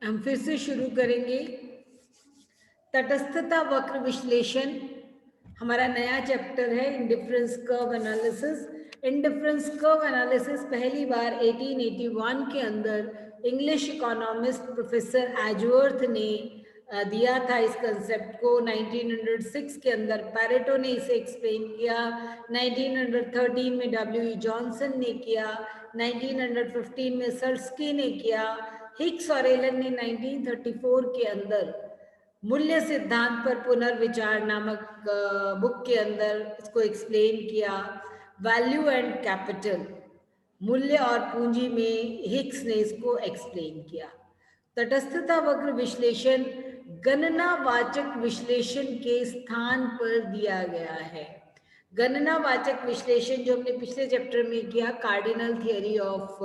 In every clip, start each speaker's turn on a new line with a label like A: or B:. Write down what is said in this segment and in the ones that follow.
A: हम फिर से शुरू करेंगे तटस्थता वक्र विश्लेषण। हमारा नया चैप्टर है indifference curve analysis. Indifference curve analysis पहली बार 1881 के अंदर इंग्लिश इकोनॉमिस्ट प्रोफेसर एजवर्थ ने दिया था। इस कंसेप्ट को 1906 के अंदर पैरेटो ने इसे एक्सप्लेन किया, 1913 में डब्ल्यू जॉनसन ने किया, 1915 में सर्स्की ने किया, हिक्स और एलन ने 1934 के अंदर मूल्य सिद्धांत पर पुनर्विचार नामक बुक के अंदर इसको एक्सप्लेन किया। वैल्यू एंड कैपिटल, मूल्य और पूंजी में हिक्स ने इसको एक्सप्लेन किया। तटस्थता वक्र विश्लेषण गणनावाचक विश्लेषण के स्थान पर दिया गया है। गणनावाचक विश्लेषण जो हमने पिछले चैप्टर में किया, कार्डिनल थियरी ऑफ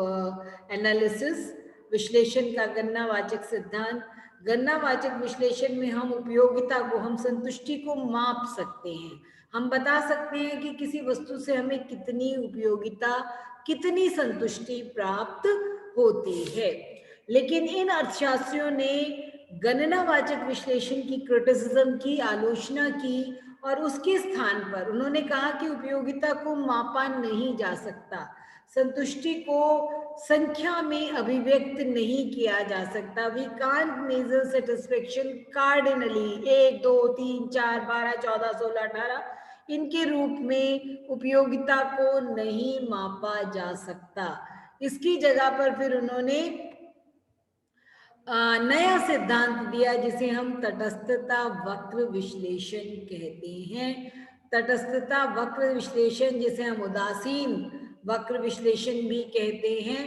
A: एनालिसिस, विश्लेषण का गणनावाचक सिद्धांत। गणनावाचक विश्लेषण में हम उपयोगिता को, हम संतुष्टि को माप सकते हैं। हम बता सकते हैं कि किसी वस्तु से हमें कितनी उपयोगिता, कितनी संतुष्टि प्राप्त होती है। लेकिन इन अर्थशास्त्रियों ने गणनावाचक विश्लेषण की क्रिटिसिज्म की, आलोचना की, और उसके स्थान पर उन्होंने कहा कि उपयोगिता को मापा नहीं जा सकता, संतुष्टि को संख्या में अभिव्यक्त नहीं किया जा सकता। We can't measure satisfaction cardinally, 1 2 3 4 12 14 16 18 इनके रूप में उपयोगिता को नहीं मापा जा सकता। इसकी जगह पर फिर उन्होंने नया सिद्धांत दिया जिसे हम तटस्थता वक्र विश्लेषण कहते हैं। तटस्थता वक्र विश्लेषण जिसे हम उदासीन वक्र विश्लेषण भी कहते हैं।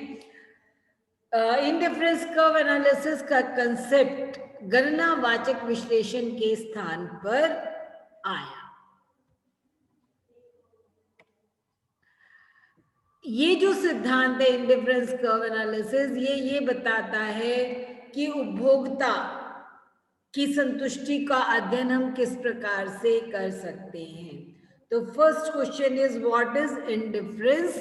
A: इंडिफरेंस कर्व एनालिसिस का कंसेप्ट गणनावाचक विश्लेषण के स्थान पर आया। ये जो सिद्धांत है इंडिफरेंस कर्व एनालिसिस, ये बताता है कि उपभोक्ता की संतुष्टि का अध्ययन हम किस प्रकार से कर सकते हैं। तो first question is what is indifference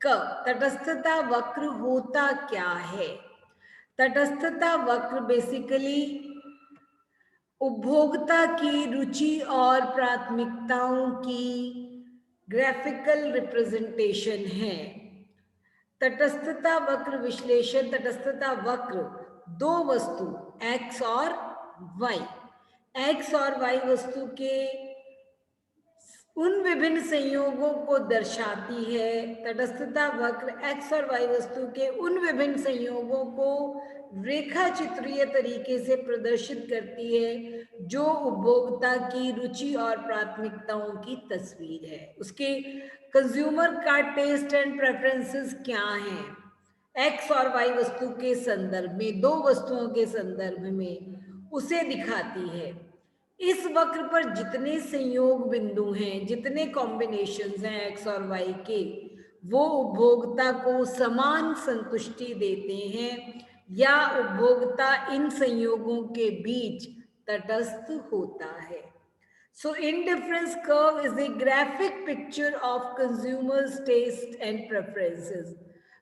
A: curve? तटस्थता वक्र होता क्या है? तटस्थता वक्र बेसिकली उपभोक्ता की रुचि और प्राथमिकताओं की ग्राफिकल रिप्रेजेंटेशन है। तटस्थता वक्र विश्लेषण, तटस्थता वक्र दो वस्तु एक्स और वाई, एक्स और वाई वस्तु के उन विभिन्न संयोगों को दर्शाती है। तटस्थता वक्र एक्स और वाई वस्तु के उन विभिन्न संयोगों को रेखा चित्रीय तरीके से प्रदर्शित करती है जो उपभोक्ता की रुचि और प्राथमिकताओं की तस्वीर है। उसके कंज्यूमर का टेस्ट एंड प्रेफरेंसेस क्या हैं, एक्स और वाई वस्तु के संदर्भ में, दो वस्तुओं के संदर्भ में उसे दिखाती है। इस वक्र पर जितने संयोग बिंदु हैं, जितने कॉम्बिनेशंस हैं एक्स और वाई के, वो उपभोक्ता को समान संतुष्टि देते हैं या उपभोक्ता इन संयोगों के बीच तटस्थ होता है। So indifference curve is a graphic picture of consumers' taste and preferences,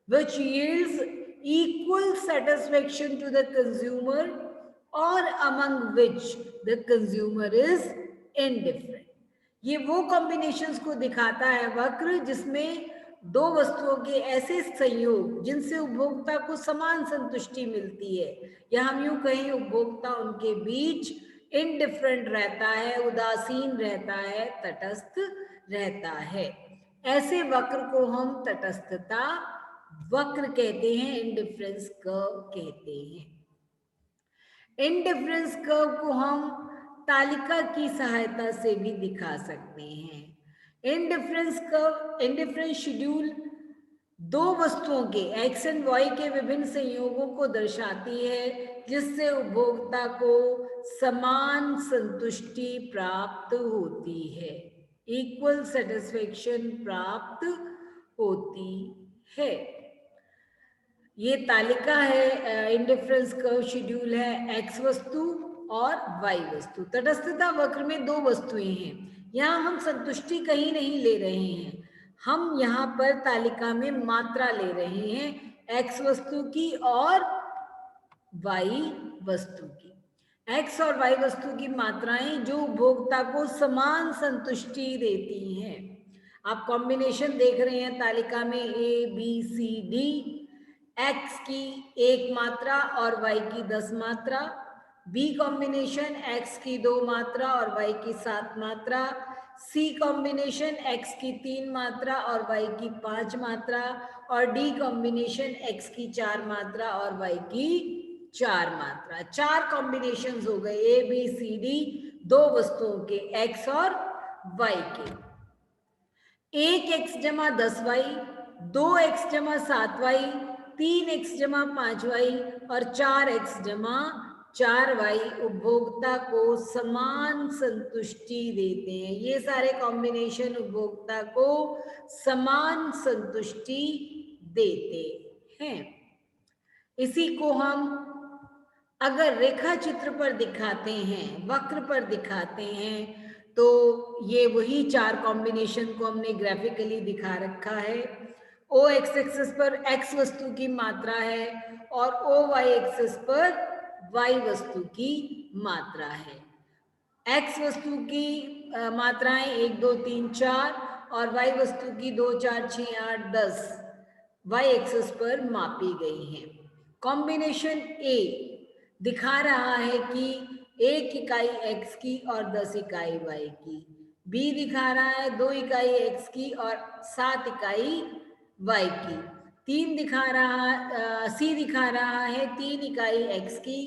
A: which yields equal satisfaction to the consumer or among which the consumer is indifferent. ये वो कॉम्बिनेशंस को दिखाता है वक्र जिसमें दो वस्तुओं के ऐसे संयोग जिनसे उपभोक्ता को समान संतुष्टि मिलती है, या हम यूं कहें उपभोक्ता उनके बीच इनडिफरेंट रहता है, उदासीन रहता है, तटस्थ रहता है। ऐसे वक्र को हम तटस्थता वक्र कहते हैं, इनडिफरेंस कर्व कहते हैं। इनडिफरेंस कर्व को हम तालिका की सहायता से भी दिखा सकते हैं। इनडिफरेंस कर्व, इनडिफरेंस शेड्यूल दो वस्तुओं के एक्स एंड वाई के विभिन्न संयोगों को दर्शाती है जिससे उपभोक्ता को समान संतुष्टि प्राप्त होती है, इक्वल सेटिस्फेक्शन प्राप्त होती है। ये तालिका है, इंडिफरेंस कर्व शेड्यूल है एक्स वस्तु और वाई वस्तु। तटस्थता वक्र में दो वस्तुएं हैं, यहाँ हम संतुष्टि कहीं नहीं ले रहे हैं, हम यहाँ पर तालिका में मात्रा ले रहे हैं एक्स वस्तु की और वाई वस्तु की। एक्स और वाई वस्तु की मात्राएं जो उपभोक्ता को समान संतुष्टि देती हैं। आप कॉम्बिनेशन देख रहे हैं तालिका में A B C D, x की 1 मात्रा और वाई की 10 मात्रा, बी कॉम्बिनेशन एक्स की 2 मात्रा और वाई की 7 मात्रा, सी कॉम्बिनेशन एक्स की 3 मात्रा और वाई की 5 मात्रा, और डी कॉम्बिनेशन एक्स की 4 मात्रा और वाई की 4 मात्रा। 4 कॉम्बिनेशंस हो गए ए बी सी डी, 2 वस्तुओं के एक्स और वाई के। 1x जमा 10y, 2x जमा 7y, 3x जमा 5y और 4x जमा 4y उपभोक्ता को समान संतुष्टि देते हैं। ये सारे कॉम्बिनेशन उपभोक्ता को समान संतुष्टि देते हैं। इसी को हम अगर रेखा चित्र पर दिखाते हैं, वक्र पर दिखाते हैं, तो ये वही 4 कॉम्बिनेशन को हमने ग्राफिकली दिखा रखा है। ओ एक्स एक्सिस पर एक्स वस्तु की मात्रा है और ओ वाई एक्सिस पर वाई वस्तु की मात्रा है। एक्स वस्तु की मात्राएं 1 2 3 4 और वाई वस्तु की 2 4 6 8 10 वाई एक्सिस पर मापी गई हैं। कॉम्बिनेशन ए दिखा रहा है कि 1 इकाई x की और 10 इकाई y की। बी दिखा रहा है 2 इकाई x की और 7 इकाई y की। सी दिखा रहा है 3 इकाई x की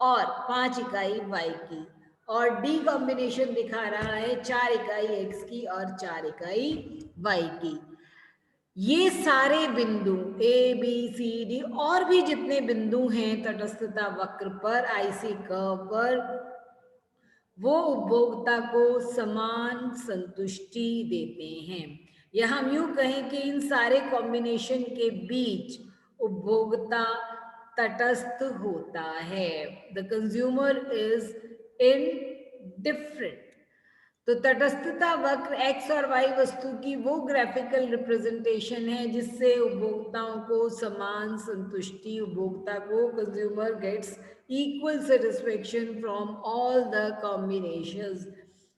A: और 5 इकाई y की। और डी कॉम्बिनेशन दिखा रहा है 4 इकाई x की और 4 इकाई y की। ये सारे बिंदु ए बी सी डी और भी जितने बिंदु हैं तटस्थता वक्र पर, आईसी कर्व पर, वो उपभोक्ता को समान संतुष्टि देते हैं। या हम यूं कहें कि इन सारे कॉम्बिनेशन के बीच उपभोक्ता तटस्थ होता है। The consumer is indifferent. तो तटस्थता वक्र x और y वस्तु की वो ग्राफिकल रिप्रेजेंटेशन है जिससे उपभोक्ताओं को समान संतुष्टि, उपभोक्ता को, consumer gets equal satisfaction from all the combinations.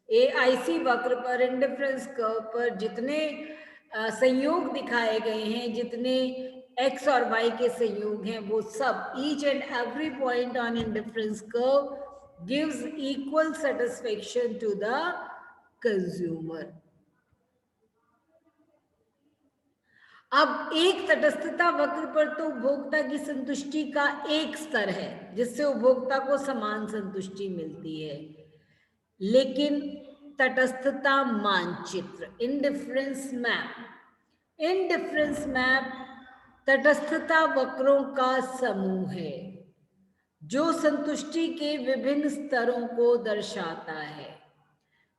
A: AIC वक्र पर, इंडिफरेंस कर्व पर जितने संयोग दिखाए गए हैं, जितने x और y के संयोग हैं, वो सब each and every point on indifference curve gives equal satisfaction to the consumer. अब एक तटस्थता वक्र पर तो उपभोक्ता की संतुष्टि का एक स्तर है जिससे उपभोक्ता को समान संतुष्टि मिलती है, लेकिन तटस्थता मानचित्र, इंडिफरेंस मैप तटस्थता वक्रों का समूह है जो संतुष्टि के विभिन्न स्तरों को दर्शाता है।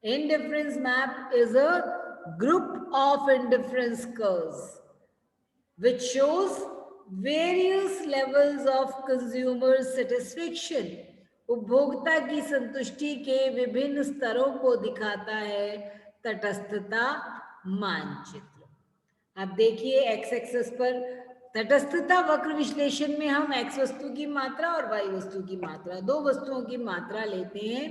A: Indifference map is a group of indifference curves which shows various levels of consumer satisfaction. उपभोक्ता की संतुष्टि के विभिन्न स्तरों को दिखाता है तटस्थता मानचित्र। अब देखिए एक्स एक्सिस पर तटस्थता वक्र विश्लेषण में हम एक्स वस्तु की मात्रा और वाई वस्तु की मात्रा, 2 वस्तुओं की मात्रा लेते हैं।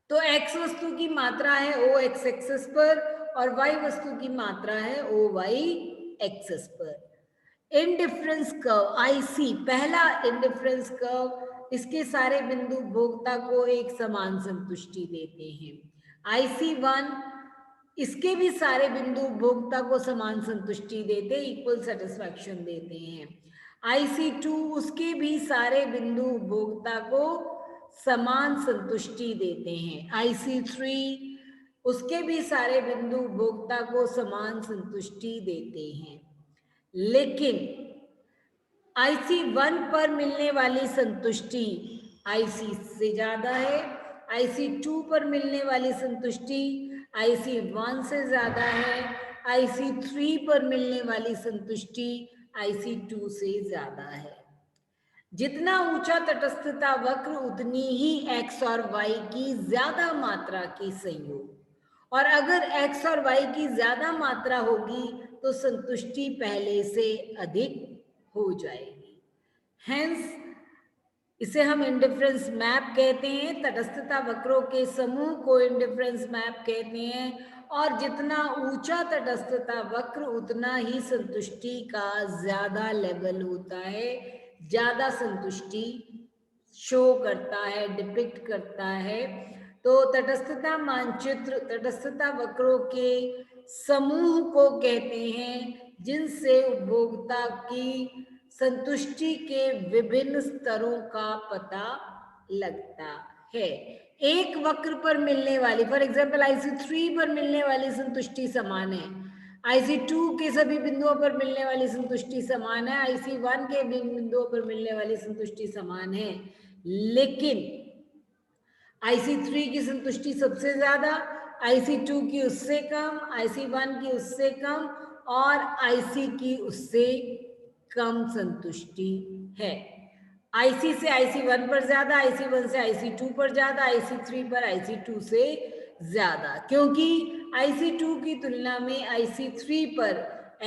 A: तो x वस्तु की मात्रा है o x एक्सिस पर और y वस्तु की मात्रा है o y एक्सिस पर। इंडिफरेंस कर्व IC, पहला इंडिफरेंस कर्व, इसके सारे बिंदु उपभोक्ता को एक समान संतुष्टि देते हैं। IC1, इसके भी सारे बिंदु उपभोक्ता को समान संतुष्टि देते, इक्वल सेटिस्फैक्शन देते हैं। IC2, उसके भी सारे बिंदु उपभोक्ता को समान संतुष्टि देते हैं। IC3, उसके भी सारे बिंदु उपभोक्ता को समान संतुष्टि देते हैं, लेकिन IC1 पर मिलने वाली संतुष्टि IC से ज्यादा है, IC2 पर मिलने वाली संतुष्टि IC1 से ज्यादा है, IC3 पर मिलने वाली संतुष्टि IC2 से ज्यादा है। जितना ऊंचा तटस्थता वक्र उतनी ही x और y की ज्यादा मात्रा की संयोग, और अगर x और y की ज्यादा मात्रा होगी तो संतुष्टि पहले से अधिक हो जाएगी। हेंस इसे हम इंडिफरेंस मैप कहते हैं। तटस्थता वक्रों के समूह को इंडिफरेंस मैप कहते हैं। और जितना ऊंचा तटस्थता वक्र उतना ही संतुष्टि का ज्यादा लेवल होता है, ज्यादा संतुष्टि शो करता है, डिपिक्ट करता है। तो तटस्थता मानचित्र तटस्थता वक्रों के समूह को कहते हैं जिनसे उपभोक्ता की संतुष्टि के विभिन्न स्तरों का पता लगता है। एक वक्र पर मिलने वाली, फॉर एग्जाम्पल IC3 पर मिलने वाली संतुष्टि समान है, IC2 के सभी बिंदुओं पर मिलने वाली संतुष्टि समान है, IC1 के बिंदुओं पर मिलने वाली संतुष्टि समान है, लेकिन IC3 की संतुष्टि सबसे ज्यादा, IC2 की उससे कम, IC1 की उससे कम और IC की उससे कम संतुष्टि है। IC से IC1 पर ज्यादा, IC1 से IC2 पर ज्यादा, IC3 पर IC2 से ज्यादा, क्योंकि IC2 की तुलना में IC3 पर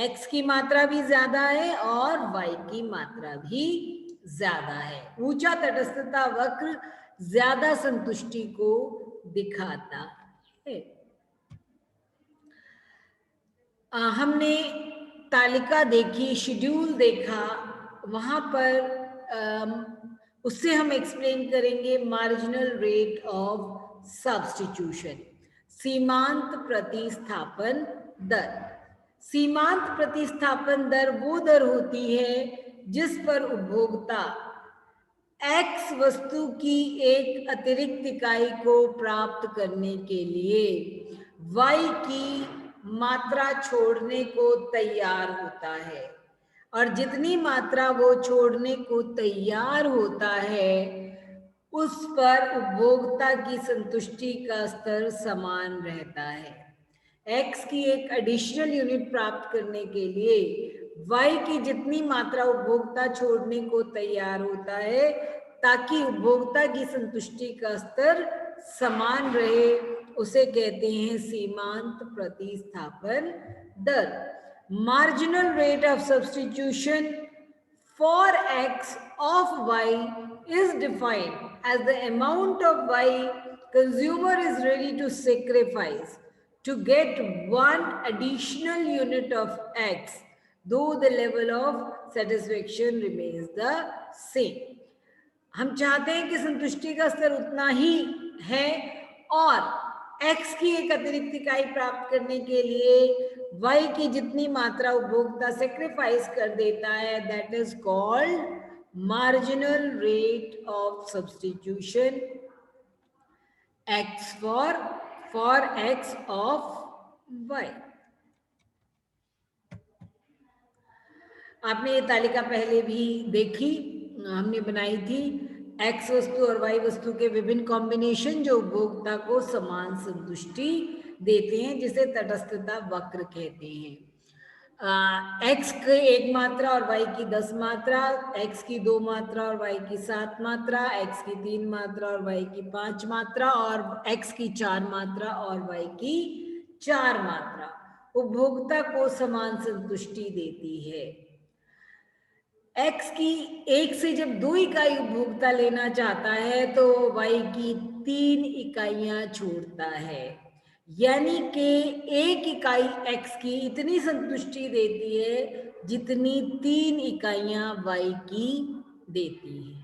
A: X की मात्रा भी ज्यादा है और Y की मात्रा भी ज्यादा है। ऊंचा तटस्थता वक्र ज्यादा संतुष्टि को दिखाता है। हमने तालिका देखी, शेड्यूल देखा, वहां पर उससे हम एक्सप्लेन करेंगे मार्जिनल रेट ऑफ सब्स्टिट्यूशन, सीमांत प्रतिस्थापन दर। सीमांत प्रतिस्थापन दर वो दर होती है जिस पर उपभोक्ता X वस्तु की एक अतिरिक्त इकाई को प्राप्त करने के लिए Y की मात्रा छोड़ने को तैयार होता है, और जितनी मात्रा वो छोड़ने को तैयार होता है उस पर उपभोक्ता की संतुष्टि का स्तर समान रहता है। X की एक एडिशनल यूनिट प्राप्त करने के लिए Y की जितनी मात्रा उपभोक्ता छोड़ने को तैयार होता है ताकि उपभोक्ता की संतुष्टि का स्तर समान रहे, उसे कहते हैं सीमांत प्रतिस्थापन दर। Marginal rate of substitution for X of Y is defined as the amount of Y consumer is ready to sacrifice to get one additional unit of X, though the level of satisfaction remains the same. हम चाहते हैं कि संतुष्टि का स्तर उतना ही है और X की एक अतिरिक्त इकाई प्राप्त करने के लिए Y की जितनी मात्रा उपभोक्ता सेक्रीफाइस कर देता है, that is called marginal rate of substitution X for X of Y। आपने ये तालिका पहले भी देखी, हमने बनाई थी। X वस्तु और Y वस्तु के विभिन्न कॉम्बिनेशन जो उपभोक्ता को समान संतुष्टि देते हैं, जिसे तटस्थता वक्र कहते हैं। X की 1 मात्रा और Y की 10 मात्रा, X की 2 मात्रा और Y की 7 मात्रा, X की 3 मात्रा और Y की 5 मात्रा, और X की 4 मात्रा और Y की 4 मात्रा उपभोक्ता को समान संतुष्टि देती है। X की 1 से जब 2 इकाई उपभोक्ता लेना चाहता है तो Y की 3 इकाइयां छोड़ता है, यानी कि 1 इकाई X की इतनी संतुष्टि देती है जितनी 3 इकाइयां Y की देती है।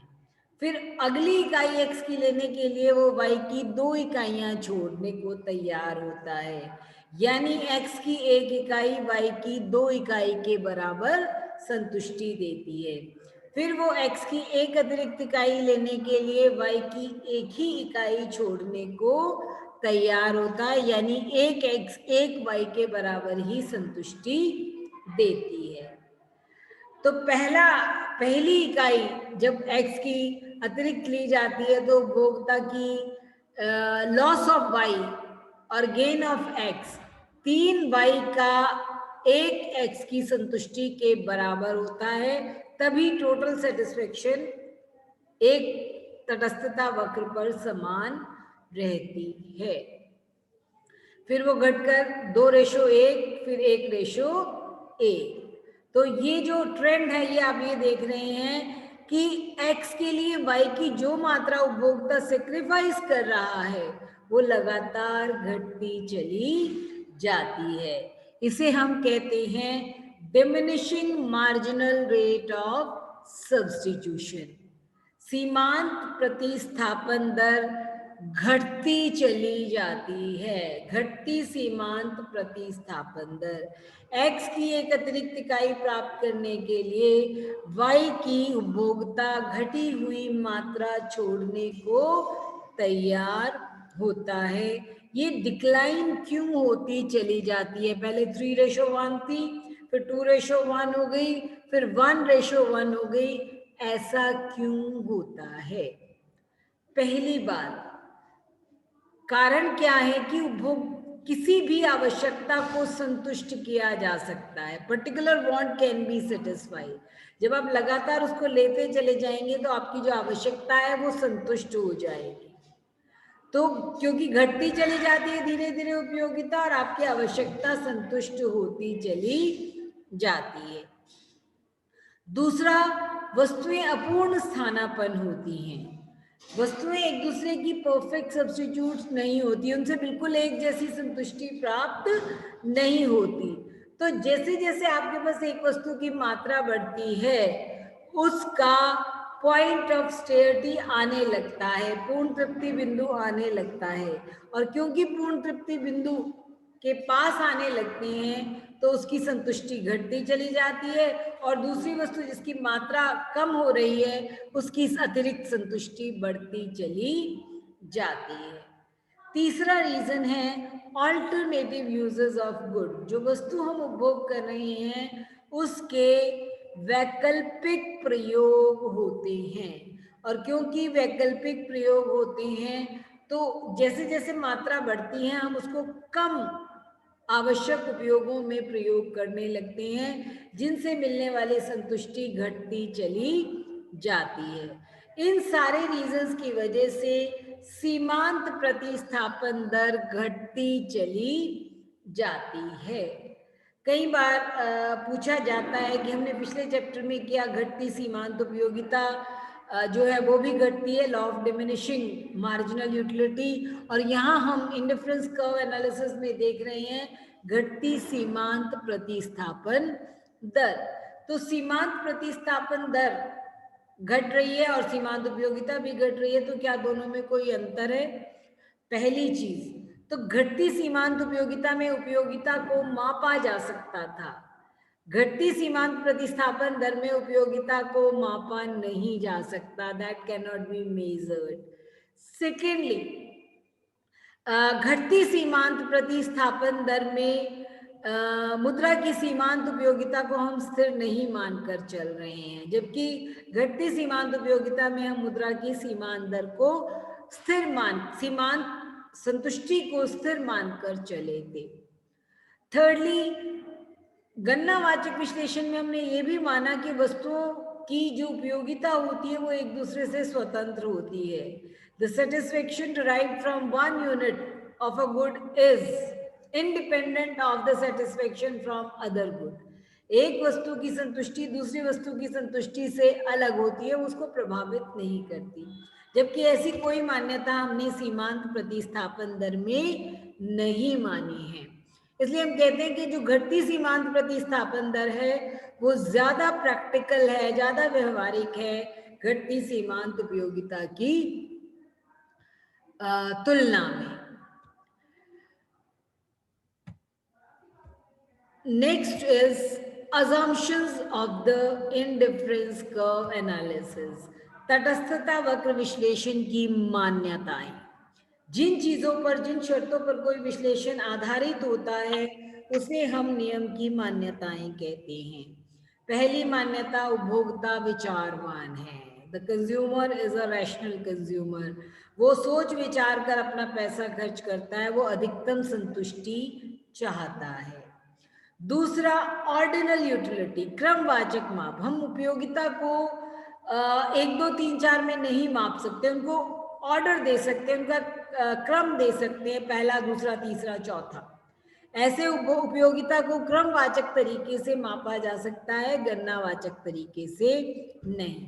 A: फिर अगली इकाई X की लेने के लिए वो Y की 2 इकाइयां छोड़ने को तैयार होता है, यानी X की 1 इकाई Y की 2 इकाई के बराबर संतुष्टि देती है। फिर वो X की एक अतिरिक्त इकाई लेने के लिए Y की एक ही इकाई छोड़ने को तैयार होता है, यानी 1 X 1 Y के बराबर ही संतुष्टि देती है। तो पहली इकाई जब X की अतिरिक्त ली जाती है तो उपभोक्ता की लॉस ऑफ Y और गेन ऑफ X 3 Y का 1 X की संतुष्टि के बराबर होता है, तभी टोटल सेटिस्फेक्शन एक तटस्थता वक्र पर समान रहती है। फिर वो घटकर 2:1, फिर 1:1। तो ये जो ट्रेंड है ये आप ये देख रहे हैं कि x के लिए y की जो मात्रा उपभोक्ता सेक्रीफाइस कर रहा है वो लगातार घटती चली जाती है। इसे हम कहते हैं diminishing marginal rate of substitution. सीमांत प्रतिस्थापन दर घटती चली जाती है, घटती सीमांत प्रतिस्थापन दर। x की एक अतिरिक्त इकाई प्राप्त करने के लिए y की उपभोक्ता घटी हुई मात्रा छोड़ने को तैयार होता है। ये डिक्लाइन क्यों होती चली जाती है? पहले 3:1 थी, फिर 2:1 हो गई, फिर 1:1 हो गई। ऐसा क्यों होता है? पहली बात, कारण क्या है कि उपभोग किसी भी आवश्यकता को संतुष्ट किया जा सकता है। Particular want can be satisfied. जब आप लगातार उसको लेते चले जाएंगे तो आपकी जो आवश्यकता है वो संतुष्ट हो जाएगी। तो क्योंकि घटती चली जाती है धीरे धीरे उपयोगिता और आपकी आवश्यकता संतुष्ट होती चली जाती है। दूसरा, वस्तुएं अपूर्ण स्थानापन्न होती हैं। वस्तुएं एक दूसरे की परफेक्ट सब्स्टिट्यूट्स नहीं होती, उनसे बिल्कुल एक जैसी संतुष्टि प्राप्त नहीं होती। तो जैसे जैसे आपके पास एक वस्तु की मात्रा बढ़ती है उसका पॉइंट ऑफ स्टेबिलिटी आने लगता है, पूर्ण तृप्ति बिंदु आने लगता है। और क्योंकि पूर्ण तृप्ति बिंदु के पास आने लगते हैं तो उसकी संतुष्टि घटती चली जाती है और दूसरी वस्तु जिसकी मात्रा कम हो रही है उसकी अतिरिक्त संतुष्टि बढ़ती चली जाती है। तीसरा रीजन है ऑल्टरनेटिव यूजेस ऑफ गुड। जो वस्तु हम उपभोग कर रहे हैं उसके वैकल्पिक प्रयोग होते हैं, और क्योंकि वैकल्पिक प्रयोग होते हैं तो जैसे जैसे मात्रा बढ़ती है हम उसको कम आवश्यक उपयोगों में प्रयोग करने लगते हैं, जिनसे मिलने वाली संतुष्टि घटती चली जाती है। इन सारे रीजंस की वजह से सीमांत प्रतिस्थापन दर घटती चली जाती है। कई बार पूछा जाता है कि हमने पिछले चैप्टर में किया घटती सीमांत उपयोगिता जो है वो भी घटती है, law of diminishing marginal utility. और यहाँ हम इंडिफरेंस कर्व एनालिसिस में देख रहे हैं घटती सीमांत प्रतिस्थापन दर। तो सीमांत प्रतिस्थापन दर घट रही है और सीमांत उपयोगिता भी घट रही है, तो क्या दोनों में कोई अंतर है? पहली चीज तो घटती सीमांत उपयोगिता में उपयोगिता को मापा जा सकता था, घटती सीमांत प्रतिस्थापन दर में उपयोगिता को मापा नहीं जा सकता, that can not be measured. Secondly, घटती सीमांत प्रतिस्थापन दर में मुद्रा की सीमांत उपयोगिता को हम स्थिर नहीं मानकर चल रहे हैं, जबकि घटती सीमांत उपयोगिता में हम मुद्रा की सीमांत दर को सीमांत संतुष्टि को स्थिर मानकर चले थे। थर्डली, गणनावाचक विश्लेषण में हमने ये भी माना कि वस्तुओं की जो उपयोगिता होती है वो एक दूसरे से स्वतंत्र होती है। The satisfaction derived from one unit of a good is independent of the satisfaction from other good. एक वस्तु की संतुष्टि दूसरी वस्तु की संतुष्टि से अलग होती है, उसको प्रभावित नहीं करती, जबकि ऐसी कोई मान्यता हमने सीमांत प्रतिस्थापन दर में नहीं मानी है। इसलिए हम कहते हैं कि जो घटती सीमांत प्रतिस्थापन दर है वो ज्यादा प्रैक्टिकल है, ज्यादा व्यवहारिक है घटती सीमांत उपयोगिता की तुलना में। Next is assumptions of the indifference curve analysis, तटस्थता वक्र विश्लेषण की मान्यताएं। जिन चीजों पर, जिन शर्तों पर कोई विश्लेषण आधारित होता है उसे हम नियम की मान्यताएं कहते हैं। पहली मान्यता उपभोक्ता विचारवान है, the consumer is a rational consumer. वो सोच विचार कर अपना पैसा खर्च करता है, वो अधिकतम संतुष्टि चाहता है। दूसरा, ऑर्डिनल यूटिलिटी, क्रमवाचक माप। हम उपयोगिता को 1 2 3 4 में नहीं माप सकते, उनको ऑर्डर दे सकते हैं, उनका क्रम दे सकते हैं, पहला दूसरा तीसरा चौथा। ऐसे उपयोगिता को क्रमवाचक तरीके से मापा जा सकता है, गणनावाचक तरीके से नहीं।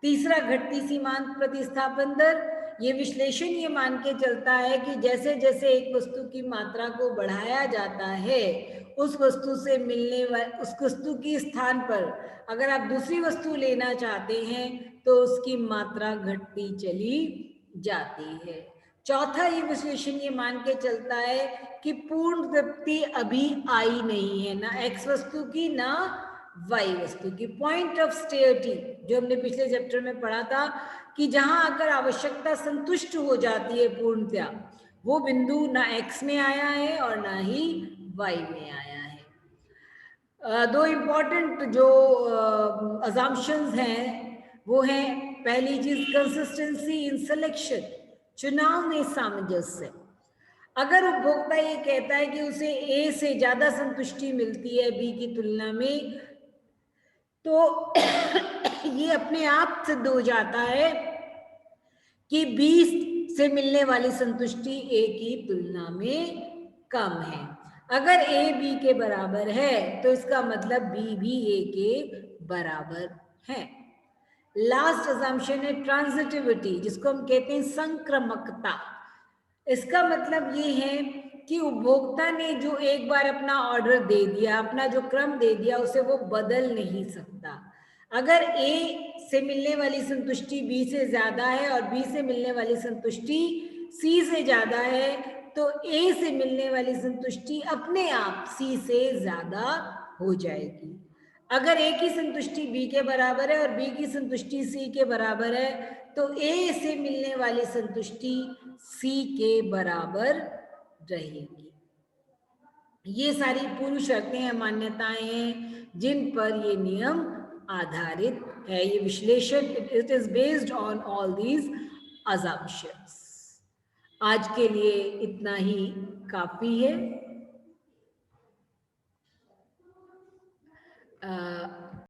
A: तीसरा, घटती सीमांत प्रतिस्थापन दर। ये विश्लेषण ये मान के चलता है कि जैसे जैसे एक वस्तु की मात्रा को बढ़ाया जाता है, उस वस्तु से मिलने वाले, उस वस्तु की स्थान पर अगर आप दूसरी वस्तु लेना चाहते हैं तो उसकी मात्रा घटती चली जाती है। चौथा, ये विश्लेषण ये मान के चलता है कि पूर्ण तृप्ति अभी आई नहीं है, ना एक्स वस्तु की ना वाई वस्तु की। पॉइंट ऑफ स्टेयरिटी जो हमने पिछले चैप्टर में पढ़ा था कि जहां अगर आवश्यकता संतुष्ट हो जाती है पूर्णतया, वो बिंदु ना एक्स में आया है और ना ही वाई में आया है। दो इम्पॉर्टेंट जो अजम्पशंस हैं वो हैं, पहली चीज कंसिस्टेंसी इन सिलेक्शन, चुनाव में सामंजस्य। अगर उपभोक्ता ये कहता है कि उसे ए से ज्यादा संतुष्टि मिलती है बी की तुलना में, तो ये अपने आप सिद्ध हो जाता है कि बी से मिलने वाली संतुष्टि ए की तुलना में कम है। अगर ए बी के बराबर है तो इसका मतलब बी भी ए के बराबर है। लास्ट अजम्पशन है ट्रांजिटिविटी, जिसको हम कहते हैं संक्रमकता। इसका मतलब ये है कि उपभोक्ता ने जो एक बार अपना ऑर्डर दे दिया, अपना जो क्रम दे दिया, उसे वो बदल नहीं सकता। अगर ए से मिलने वाली संतुष्टि बी से ज्यादा है और बी से मिलने वाली संतुष्टि सी से ज्यादा है, तो ए से मिलने वाली संतुष्टि अपने आप सी से ज्यादा हो जाएगी। अगर ए की संतुष्टि बी के बराबर है और बी की संतुष्टि सी के बराबर है, तो ए से मिलने वाली संतुष्टि सी के बराबर रहेगी। ये सारी पूर्व शर्तें हैं, मान्यताएं हैं जिन पर ये नियम आधारित है। ये विश्लेषण, it is based on all these assumptions. आज के लिए इतना ही काफी है।